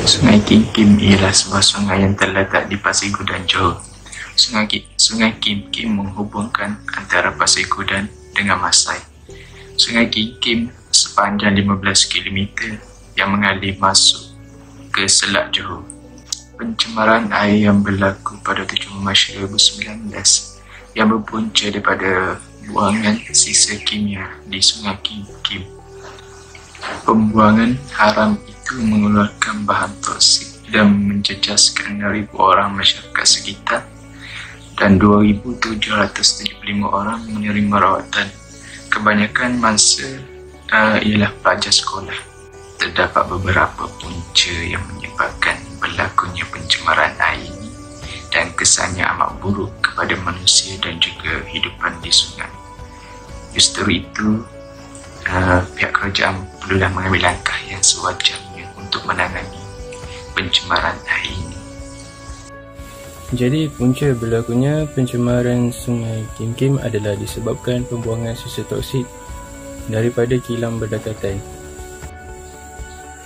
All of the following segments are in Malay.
Sungai Kim ialah sebuah sungai yang terletak di Pasir Kudan, Johor. Sungai Kim menghubungkan antara Pasir Kudan dengan Masai. Sungai Kim sepanjang 15 km yang mengalir masuk ke Selat Johor. Pencemaran air yang berlaku pada 7 Mac 2019 yang berpunca daripada buangan sisa kimia di Sungai Kim. Pembuangan haram itu mengeluarkan bahan toksik dan menjejaskan ribu orang masyarakat sekitar dan 2,775 orang menerima rawatan. Kebanyakan mangsa ialah pelajar sekolah. Terdapat beberapa punca yang menyebabkan berlakunya pencemaran air ini dan kesannya amat buruk kepada manusia dan juga hidupan di sungai. Justru itu, pihak kerajaan perlulah mengambil langkah yang sewajarnya untuk menangani pencemaran air ini. Jadi punca berlakunya pencemaran Sungai Kim adalah disebabkan pembuangan sisa toksik daripada kilang berdekatan.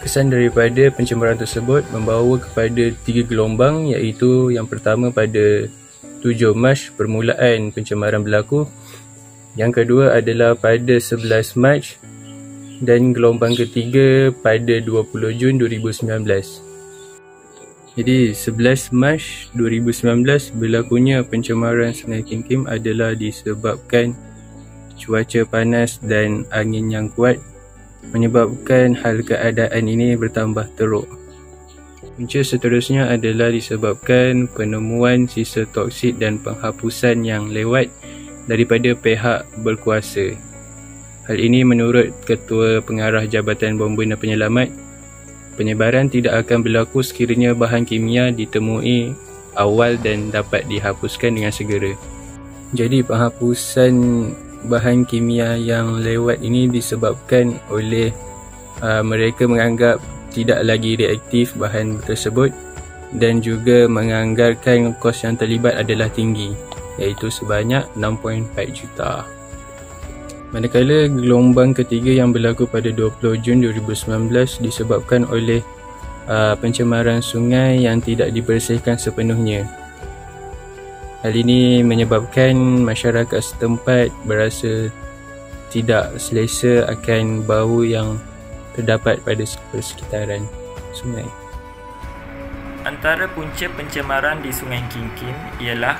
Kesan daripada pencemaran tersebut membawa kepada 3 gelombang, iaitu yang pertama pada 7 Mac permulaan pencemaran berlaku, yang kedua adalah pada 11 Mac dan gelombang ketiga pada 20 Jun 2019. Jadi 11 Mac 2019 berlakunya pencemaran Sungai Kim adalah disebabkan cuaca panas dan angin yang kuat, menyebabkan hal keadaan ini bertambah teruk. Punca seterusnya adalah disebabkan penemuan sisa toksik dan penghapusan yang lewat daripada pihak berkuasa. Hal ini menurut Ketua Pengarah Jabatan Bomba dan Penyelamat, penyebaran tidak akan berlaku sekiranya bahan kimia ditemui awal dan dapat dihapuskan dengan segera. Jadi penghapusan bahan kimia yang lewat ini disebabkan oleh mereka menganggap tidak lagi reaktif bahan tersebut dan juga menganggarkan kos yang terlibat adalah tinggi, iaitu sebanyak 6.4 juta. Manakala gelombang ketiga yang berlaku pada 20 Jun 2019 disebabkan oleh pencemaran sungai yang tidak dibersihkan sepenuhnya. Hal ini menyebabkan masyarakat setempat berasa tidak selesa akan bau yang terdapat pada persekitaran sungai. Antara punca pencemaran di Sungai Kim ialah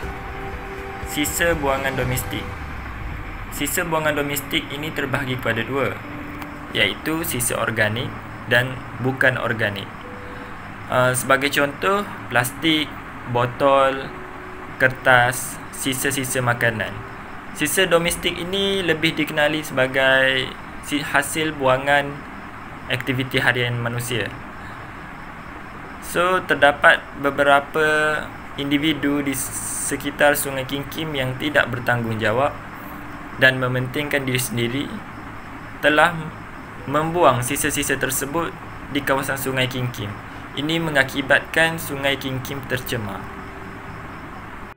sisa buangan domestik. Sisa buangan domestik ini terbahagi kepada dua, iaitu sisa organik dan bukan organik. Sebagai contoh, plastik, botol, kertas, sisa-sisa makanan. Sisa domestik ini lebih dikenali sebagai hasil buangan aktiviti harian manusia. So, terdapat beberapa individu di sekitar Sungai Kim yang tidak bertanggungjawab dan mementingkan diri sendiri telah membuang sisa-sisa tersebut di kawasan Sungai Kim. Ini mengakibatkan Sungai Kim tercemar.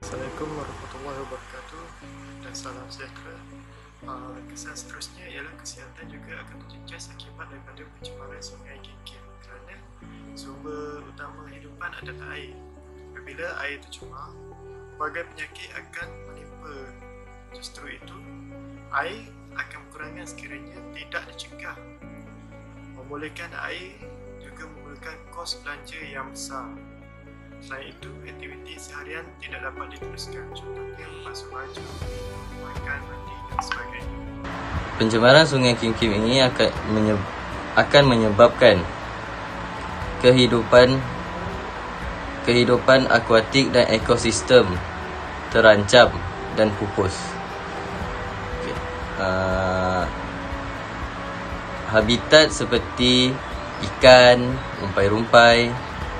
Assalamualaikum warahmatullahi wabarakatuh dan salam sejahtera. Kesan seterusnya ialah kesihatan juga akan terjejas akibat daripada pencemaran Sungai Kim kerana sumber utama kehidupan adalah air. Apabila air tercemar, berbagai penyakit akan menimpa. Justru itu, air akan berkurangan sekiranya tidak dicegah. Memulihkan air juga memerlukan kos belanja yang besar. Selain itu, aktiviti seharian tidak dapat diteruskan, contohnya membasuh baju, makan, mandi dan sebagainya. Pencemaran Sungai Kim ini akan menyebabkan kehidupan akuatik dan ekosistem terancam dan pupus. Habitat seperti ikan, rumpai-rumpai,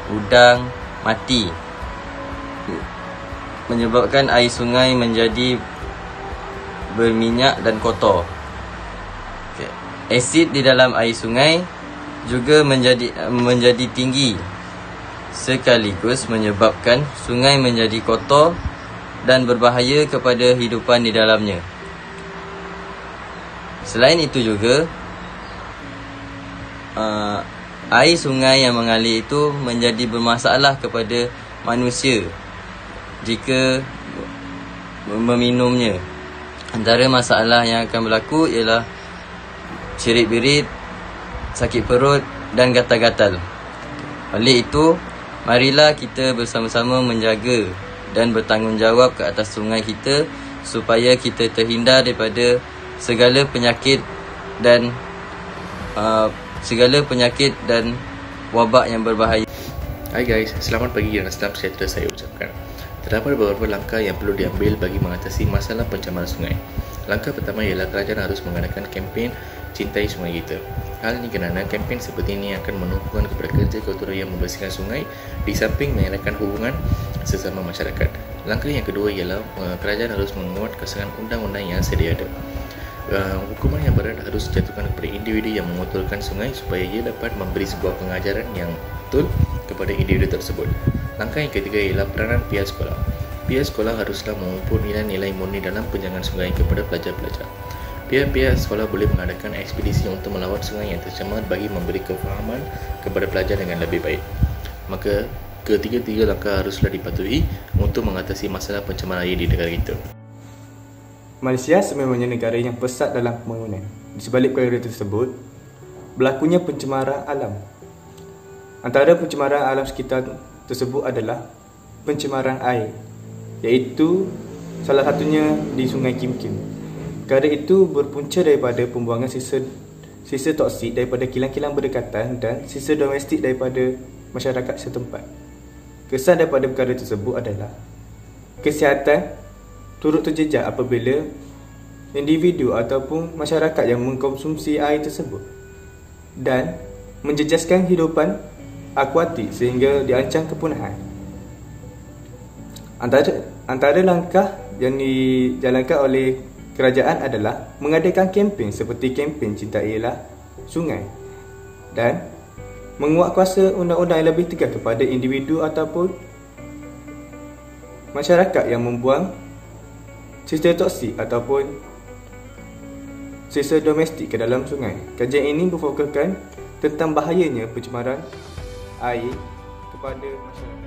udang mati, menyebabkan air sungai menjadi berminyak dan kotor. Asid di dalam air sungai juga menjadi tinggi, sekaligus menyebabkan sungai menjadi kotor dan berbahaya kepada hidupan di dalamnya. Selain itu juga air sungai yang mengalir itu menjadi bermasalah kepada manusia jika meminumnya. Antara masalah yang akan berlaku ialah cirit-birit, sakit perut dan gatal-gatal. Oleh itu, marilah kita bersama-sama menjaga dan bertanggungjawab ke atas sungai kita supaya kita terhindar daripada segala penyakit dan wabak yang berbahaya. Hai guys, selamat pagi dan salam sejahtera saya ucapkan. Terdapat beberapa langkah yang perlu diambil bagi mengatasi masalah pencemaran sungai. Langkah pertama ialah kerajaan harus mengadakan kempen Cintai Sungai Kita. Hal ini kerana kempen seperti ini akan menumpukan kepada kerja kegotong-royong membersihkan sungai di samping mengeratkan hubungan sesama masyarakat. Langkah yang kedua ialah kerajaan harus menguat kesangan undang-undang yang sedia ada. Hukuman yang berat harus dijatuhkan kepada individu yang mengotorkan sungai supaya ia dapat memberi sebuah pengajaran yang betul kepada individu tersebut. Langkah yang ketiga ialah peranan pihak sekolah. Pihak sekolah haruslah mengumpul nilai-nilai murni dalam penjagaan sungai kepada pelajar-pelajar. Pihak-pihak sekolah boleh mengadakan ekspedisi untuk melawat sungai yang tercemar bagi memberi kefahaman kepada pelajar dengan lebih baik. Maka ketiga-tiga langkah haruslah dipatuhi untuk mengatasi masalah pencemaran air di negara kita. Malaysia sememangnya negara yang pesat dalam pembangunan. Di sebalik perkara tersebut, berlakunya pencemaran alam. Antara pencemaran alam sekitar tersebut adalah pencemaran air, iaitu salah satunya di Sungai Kim Kim. Perkara itu berpunca daripada pembuangan sisa toksik daripada kilang-kilang berdekatan dan sisa domestik daripada masyarakat setempat. Kesan daripada perkara tersebut adalah kesihatan turut terjejas apabila individu ataupun masyarakat yang mengkonsumsi air tersebut dan menjejaskan hidupan akuatik sehingga diancam kepunahan. Antara langkah yang dijalankan oleh kerajaan adalah mengadakan kempen seperti kempen Cintailah Sungai dan menguat kuasa undang-undang yang lebih tegas kepada individu ataupun masyarakat yang membuang sisa toksik ataupun sisa domestik ke dalam sungai. Kajian ini berfokuskan tentang bahayanya pencemaran air kepada masyarakat.